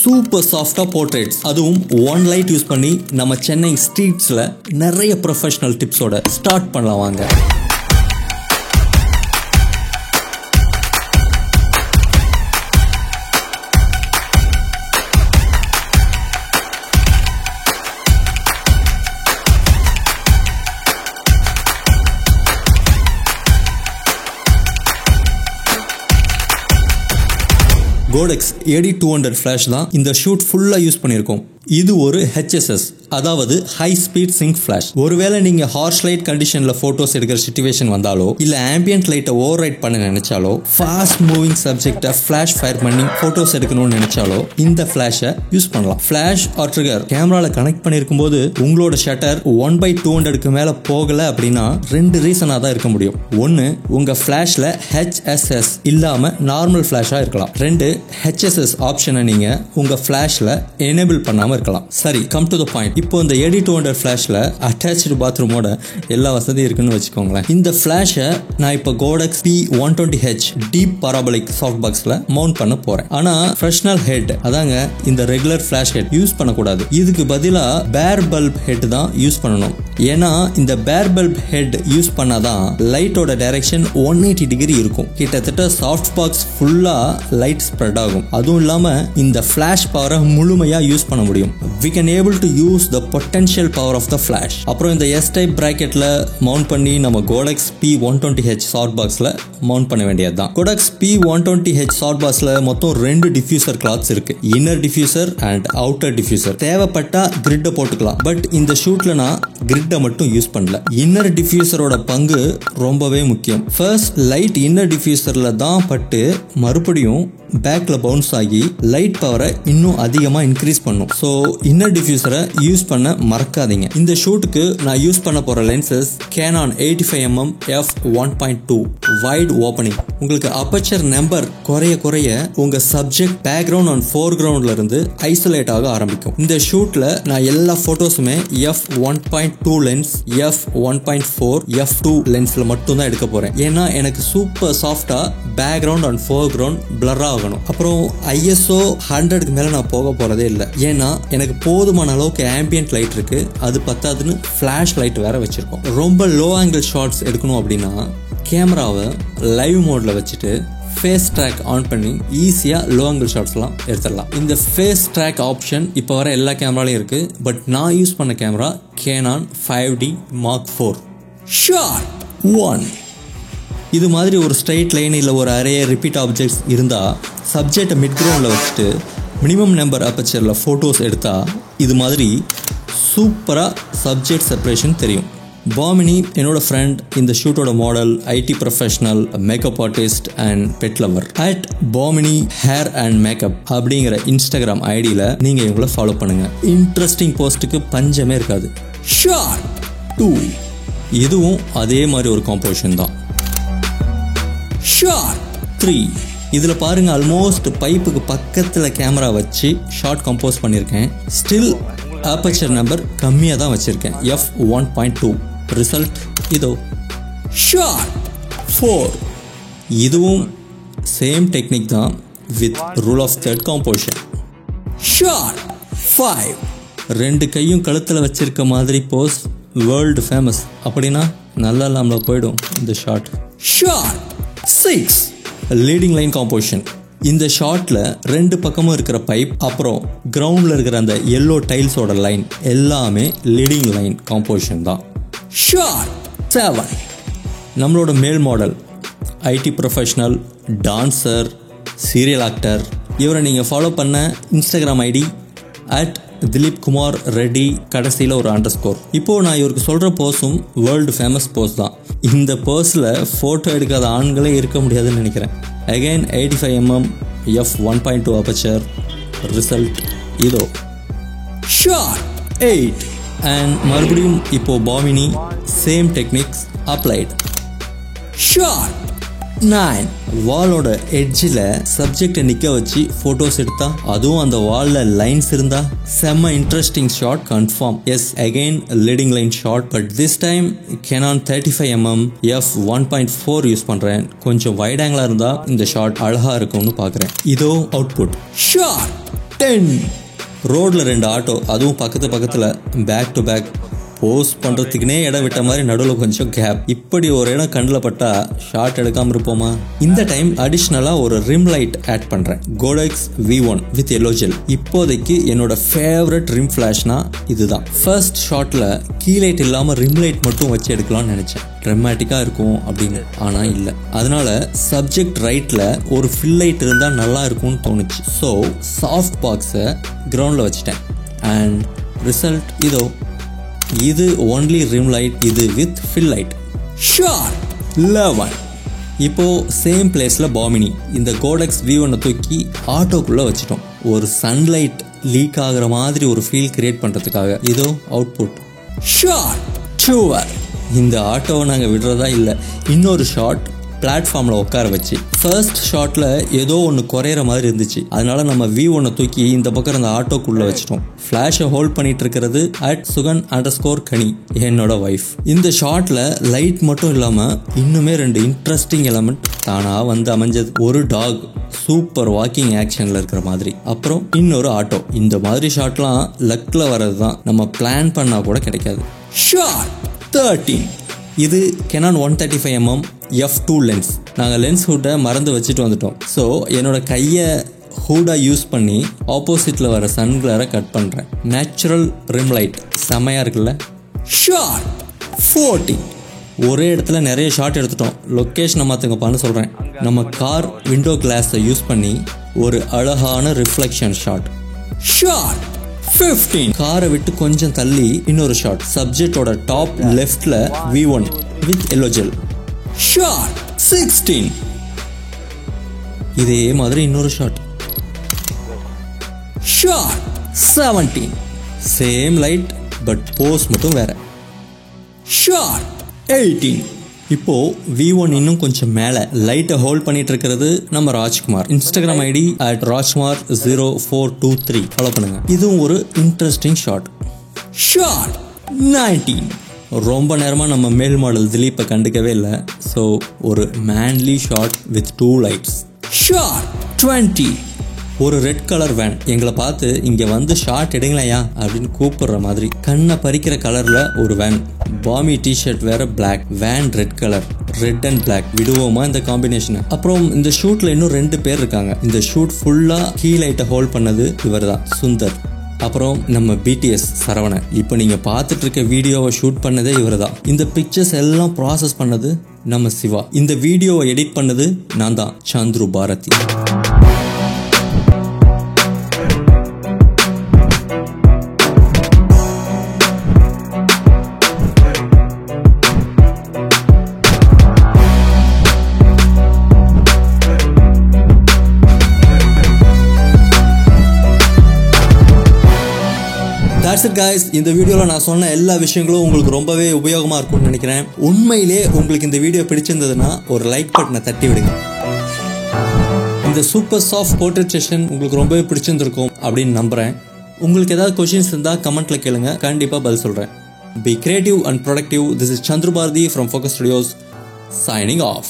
Super சாஃப்டா portraits, அதுவும் one light use பண்ணி நம்ம சென்னை ஸ்ட்ரீட்ஸ்ல நிறைய ப்ரொஃபஷனல் டிப்ஸோட ஸ்டார்ட் பண்ணலாம் வாங்க. Godox AD200 ஃபிளாஷ் தான் இந்த ஷூட் ஃபுல்லா யூஸ் பண்ணியிருக்கோம். இது ஒரு HSS, அதாவது ஹை ஸ்பீட் சிங்க் ஃபிளாஷ். ஒருவேளை நீங்க ஹார்ஷ் லைட் கண்டிஷன்ல போட்டோஸ் எடுக்கிற சிச்சுவேஷன் வந்தாலோ இல்ல ஆம்பியன்ட் லைட்டை ஓவர் ரைட் பண்ண நினைச்சாலோ ஃபாஸ்ட் மூவிங் சப்ஜெக்டை ஃபிளாஷ் ஃபயர் பண்ணி போட்டோஸ் எடுக்கணும்னு நினைச்சாலோ இந்த ஃபிளாஷை யூஸ் பண்ணலாம். ஃபிளாஷ் ஆர் ட்ரிகர் கேமரால கனெக்ட் பண்ணிருக்கும் போது உங்களோட ஷட்டர் 1/200க்கு மேல போகல அப்படின்னா ரெண்டு ரீசனா தான் இருக்க முடியும். ஒன்னு, உங்க ஃபிளாஷ்ல HSS இல்லாம நார்மல் ஃபிளாஷா இருக்கலாம். ரெண்டு, HSS ஆப்ஷனை நீங்க உங்க ஃபிளாஷ்ல எனேபிள் பண்ணாம இருக்கலாம். சரி, கம் டு த பாயிண்ட். இப்போ இந்த AD200 ஃபிளாஷ்ல அட்டாச்டு பாத்ரூமோட எல்லா வசதியும் இருக்குன்னு வச்சுக்கோங்களேன். இந்த ஃபிளாஷை நான் இப்போ Godox P120H deep parabolic soft பாக்ஸ்ல மவுண்ட் பண்ண போறேன். ஆனா ஃப்ரெஷ்னல் ஹெட், அதாங்க இந்த ரெகுலர் ஃபிளாஷ் ஹெட் யூஸ் பண்ணக்கூடாது. இதுக்கு பதிலா பேர் பல்ப் ஹெட் தான் யூஸ் பண்ணணும். ஏன்னா இந்த பேர் பல்ப் ஹெட் யூஸ் பண்ணாதான் லைட்டோட டைரக்ஷன் 180 டிகிரி இருக்கும். கிட்டத்தட்ட சாஃப்ட் பாக்ஸ் ஃபுல்லா லைட் ஸ்ப்ரெட் ஆகும். அதுவும் இல்லாம இந்த ஃபிளாஷ் பவரை முழுமையா யூஸ் பண்ண முடியும். We can able to use the potential power of the flash. அப்புறம் இந்த S type bracketல மவுண்ட் பண்ணி நம்ம Godox P120H சாஃப்ட் பாக்ஸ்ல மவுண்ட் பண்ண வேண்டியதுதான். Godox P120H சாஃப்ட் பாக்ஸ்ல மொத்தம் 2 டிஃப்யூசர் கிளாத்ஸ் இருக்கு. Inner diffuser and outer diffuser. தேவைப்பட்டா கிரிட்டை போட்டுக்கலாம். பட் இந்த ஷூட்ல நான் கிரிட்டை மட்டும் யூஸ் பண்ணல. இன்னர் டிஃப்யூசரோட பங்கு ரொம்பவே முக்கியம். ஃபர்ஸ்ட் லைட் இன்னர் டிஃப்யூசர்ல தான் பட்டு மறுபடியும் பேக்ல பவுன்ஸ் ஆகி லைட் பவரை இன்னும் அதிகமா இன்க்ரீஸ் பண்ணும். ஸோ இன்னர் டிஃப்யூசரை யூஸ் பண்ண மறக்காதீங்க. இந்த ஷூட்டுக்கு நான் யூஸ் பண்ண போற lenses Canon 85mm f1.2 wide opening. உங்களுக்கு அப்பச்சர் நம்பர் குறைய குறைய உங்க சப்ஜெக்ட் பேக்ரவுண்ட் அண்ட் ஃபோர்கிரவுண்ட்ல இருந்து ஐசோலேட் ஆக ஆரம்பிக்கும். இந்த ஷூட்ல நான் எல்லா போட்டோஸுமே f1.2 லென்ஸ், f1.4, f2 லென்ஸ்ல மட்டும் தான் எடுக்க போறேன். ஏன்னா எனக்கு சூப்பர் சாஃப்டா பேக்ரவுண்ட் அண்ட் ஃபோர்கிரவுண்ட் பிளர் ஆகணும். அப்புறம் ISO 100க்கு மேல நான் போக போறதே இல்லை. ஏன்னா எனக்கு போதுமான அளவுக்கு ஆம்பியன்ட் லைட் இருக்கு. அது பத்தாதுன்னு ஃபிளாஷ் லைட் வேற வச்சிருக்கோம். ரொம்ப லோ ஆங்கிள் ஷாட்ஸ் எடுக்கணும் அப்படின்னா கேமராவை லைவ் மோட்ல வச்சுட்டு ஃபேஸ் ட்ராக் ஆன் பண்ணி ஈஸியா லோ ஆங்கிள் ஷாட்ஸ்லாம் எடுத்துடலாம். இந்த ஃபேஸ் ட்ராக் ஆப்ஷன் இப்போ வர எல்லா கேமராலையும் இருக்கு. பட் நான் யூஸ் பண்ண camera Canon 5D Mark IV. Shot 1. இது மாதிரி ஒரு ஸ்ட்ரைட் லைன் இல்லை ஒரு அரே ரிப்பீட் ஆப்ஜெக்ட்ஸ் இருந்தால் சப்ஜெக்டை மிட் கிரவுண்டில் வச்சுட்டு மினிமம் நம்பர் அப்பச்சரில் ஃபோட்டோஸ் எடுத்தால் இது மாதிரி சூப்பராக சப்ஜெக்ட் செப்பரேஷன் தெரியும். பாமினி என்னோட ஃப்ரெண்ட், இந்த ஷூட்டோட model, IT professional, makeup artist and pet lover. @Bhamini hair and makeup அப்படிங்கிற இன்ஸ்டாகிராம் ஐடியில் நீங்கள் இவங்களை ஃபாலோ பண்ணுங்கள். இன்ட்ரெஸ்டிங் போஸ்ட்டுக்கு பஞ்சமே இருக்காது. ஷாட் 2. இதுவும் அதே மாதிரி ஒரு காம்போசிஷன் தான். ஷாட் 3. இதுல பாருங்க, ஆல்மோஸ்ட் பைப்புக்கு பக்கத்துல கேமரா வச்சு ஷார்ட் கம்போஸ் பண்ணியிருக்கேன். ஸ்டில் அப்பச்சர் நம்பர் கம்மியா தான் வச்சிருக்கேன், f1.2. ரிசல்ட் இதோ. ஷாட் 4. இதுவும் சேம் டெக்னிக் தான் with rule of third composition. Shot 5. 2 கையும் கழுத்துல வச்சிருக்க மாதிரி போஸ் வேர்ல்டு ஃபேமஸ். அப்படின்னா நல்லா இல்லாமல போயிடும் இந்த shot. Shot 6. Leading line composition. இந்த ஷாட்ல 2 பக்கமும் இருக்கிற பைப் அப்புறம் கிரவுண்ட்ல இருக்கிற அந்த எல்லோ டைல்ஸோட லைன் எல்லாமே லீடிங் லைன் காம்போசிஷன் தான். ஷாட் 7. நம்மளோட மேல் model, IT professional, dancer, serial actor. இவரை நீங்க ஃபாலோ பண்ண இன்ஸ்டாகிராம் ஐடி @திலீப்குமார் ரெட்டி கடைசியில் ஒரு _ இப்போ நான் இவருக்கு சொல்ற போஸும் வேர்ல்டு ஃபேமஸ் போஸ் தான். இந்த போஸ்ல போட்டோ எடுக்காத ஆண்களே இருக்க முடியாதுன்னு நினைக்கிறேன். Again 85mm f1.2 aperture. Result இதோ. ஷாட் 8. அண்ட் மறுபடியும் இப்போ Bamini same techniques applied. Shot 9. வாலோட எட்ஜில் சப்ஜெக்டை நிற்க வச்சு ஃபோட்டோஸ் எடுத்தா, அதுவும் அந்த வாலில் லைன்ஸ் இருந்தா செம்ம interesting shot confirm. Yes, again leading line shot. But this time Canon 35mm f1.4 use பண்ணுறேன். கொஞ்சம் வைட் ஆங்கிளாக இருந்தால் இந்த ஷாட் அழகாக இருக்கும்னு பார்க்குறேன். இதோ அவுட்புட். ஷாட் 10. ரோட்ல 2 ஆட்டோ, அதுவும் பக்கத்துல பேக் டு பேக். போஸ்ட் பண்ணுறதுக்குனே இடம் விட்ட மாதிரி நடுவில் கொஞ்சம் கேப். இப்படி ஒரு இடம் கண்ணில் பட்டா ஷார்ட் எடுக்காமல் இருப்போமா? இந்த டைம் அடிஷ்னலாக ஒரு ரிம் லைட் ஆட் பண்ணுறேன். Godox V1 with yellow gel. இப்போதைக்கு என்னோட ஃபேவரட் ரிம் ஃப்ளாஷ்னா இதுதான். ஃபர்ஸ்ட் ஷாட்டில் கீ லைட் இல்லாமல் ரிம் லைட் மட்டும் வச்சு எடுக்கலாம்னு நினச்சேன், ட்ரெமேட்டிக்காக இருக்கும் அப்படின்னு. ஆனால் இல்லை. அதனால சப்ஜெக்ட் ரைட்டில் ஒரு ஃபில் லைட் இருந்தால் நல்லா இருக்கும்னு தோணுச்சு. ஸோ சாஃப்ட் பாக்ஸை கிரவுண்டில் வச்சுட்டேன். அண்ட் ரிசல்ட் இதோ. இது ஒன்லி ரிம் லைட், இது வித் ஃபில் லைட். ஷார்ட் 11. இப்போ சேம் பிளேஸ்ல பாமினி. இந்த Godox V1 தூக்கி ஆட்டோக்குள்ள வச்சிட்டோம். ஒரு சன்லைட் லீக் ஆகுற மாதிரி ஒரு ஃபீல் கிரியேட் பண்றதுக்காக. இதோ அவுட்புட். ஷார்ட் 12. இந்த ஆட்டோவை நாங்கள் விடுறதா இல்லை. இன்னொரு ஷார்ட் பிளாட்ஃபார்ம்ல உட்கார வச்சு. ஃபர்ஸ்ட் ஷாட்ல ஏதோ ஒன்று குறையிற மாதிரி இருந்துச்சு. அதனால நம்ம V1 தூக்கி இந்த பக்கம் அந்த ஆட்டோக்குள்ள வச்சிட்டோம். ஃபிளாஷை ஹோல்ட் பண்ணிட்டு இருக்கிறது @sugan_kani, என்னோட வைஃப். இந்த ஷாட்ல லைட் மட்டும் இல்லாம இன்னுமே 2 இன்ட்ரெஸ்டிங் எலமெண்ட் தானா வந்து அமைஞ்சது. ஒரு டாக் சூப்பர் வாக்கிங் ஆக்ஷன்ல இருக்கிற மாதிரி, அப்புறம் இன்னொரு ஆட்டோ. இந்த மாதிரி ஷாட்லாம் லக்ல வர்றது தான், நம்ம பிளான் பண்ணா கூட கிடைக்காது. ஷாட் 13. இது Canon 135mm f2 லென்ஸ். நாங்கள் லென்ஸ் ஹூட்டை மறந்து வச்சுட்டு வந்துட்டோம். ஸோ என்னோட கையை ஹூடாக யூஸ் பண்ணி ஆப்போசிட்டில் வர சன் கிளரை கட் பண்ணுறேன். நேச்சுரல் ரிம் லைட் செமையாக இருக்குல்ல? ஷார்ட் 14. ஒரே இடத்துல நிறைய ஷாட் எடுத்துட்டோம். லொக்கேஷனை மாற்றுங்கப்பான்னு சொல்கிறேன். நம்ம கார் விண்டோ கிளாஸை யூஸ் பண்ணி ஒரு அழகான ரிஃப்ளெக்ஷன் ஷாட். ஷார்ட் 15. காரை விட்டு கொஞ்சம் தள்ளி இன்னொரு ஷாட். சப்ஜெக்டோட டாப் லெஃப்ட்ல V1 with yellow gel. Shot 16. இதே மாதிரி இன்னொரு shot. Shot 17. Same light but pose மட்டும் வேற. ஷாட் 18. இப்போ V1 இன்னும் கொஞ்சம் மேல லைட்டை ஹோல்ட் பண்ணிட்டு இருக்கிறது நம்ம Rajkumar. Instagram ID @rajkumar0423 follow பண்ணுங்க. இதுவும் ஒரு இன்ட்ரெஸ்டிங் ஷாட். ஷாட் 19. ரொம்ப நேரமா நம்ம மேல் மாடல் திலீப்பை கண்டுக்கவே இல்லை. ஸோ ஒரு manly shot with 2 lights. Shot 20. ஒரு ரெட் கலர் வேன் எங்களை பார்த்து இங்க வந்து ஷாட் எடுங்களையா அப்படின்னு கூப்பிடுற மாதிரி. கண்ணை பறிக்கிற கலர்ல ஒரு வேன். பாமி டிஷர்ட் வேற black, van red colour. Red and black விடுவோமா இந்த காம்பினேஷன்? அப்புறம் இந்த ஷூட்ல இன்னும் 2 பேர் இருக்காங்க. இந்த ஷூட் ஃபுல்லா கீ லைட்டை ஹோல்ட் பண்ணது இவர் தான், சுந்தர். அப்புறம் நம்ம BTS சரவணன். இப்போ நீங்க பார்த்துட்டு இருக்க வீடியோவை ஷூட் பண்ணதே இவர் தான். இந்த பிக்சர்ஸ் எல்லாம் ப்ராசஸ் பண்ணது நம்ம சிவா. இந்த வீடியோவை எடிட் பண்ணது நான் தான், Chandru Bharathi. That's it guys. இந்த வீடியோவில் நான் சொன்ன எல்லா விஷயங்களும் உங்களுக்கு ரொம்பவே உபயோகமாக இருக்கும்னு நினைக்கிறேன். உண்மையிலே உங்களுக்கு இந்த வீடியோ பிடிச்சிருந்ததுன்னா ஒரு லைக் பட்டனை தட்டி விடுங்க. இந்த சூப்பர் சாஃப்ட் போர்ட்ரேட் செஷன் உங்களுக்கு ரொம்பவே பிடிச்சிருந்திருக்கும் அப்படின்னு நம்புகிறேன். உங்களுக்கு ஏதாவது கொஷின்ஸ் இருந்தால் கமெண்ட்டில் கேளுங்க, கண்டிப்பாக பதில் சொல்கிறேன். Be creative and productive. This is Chandru from Focus Studios signing off.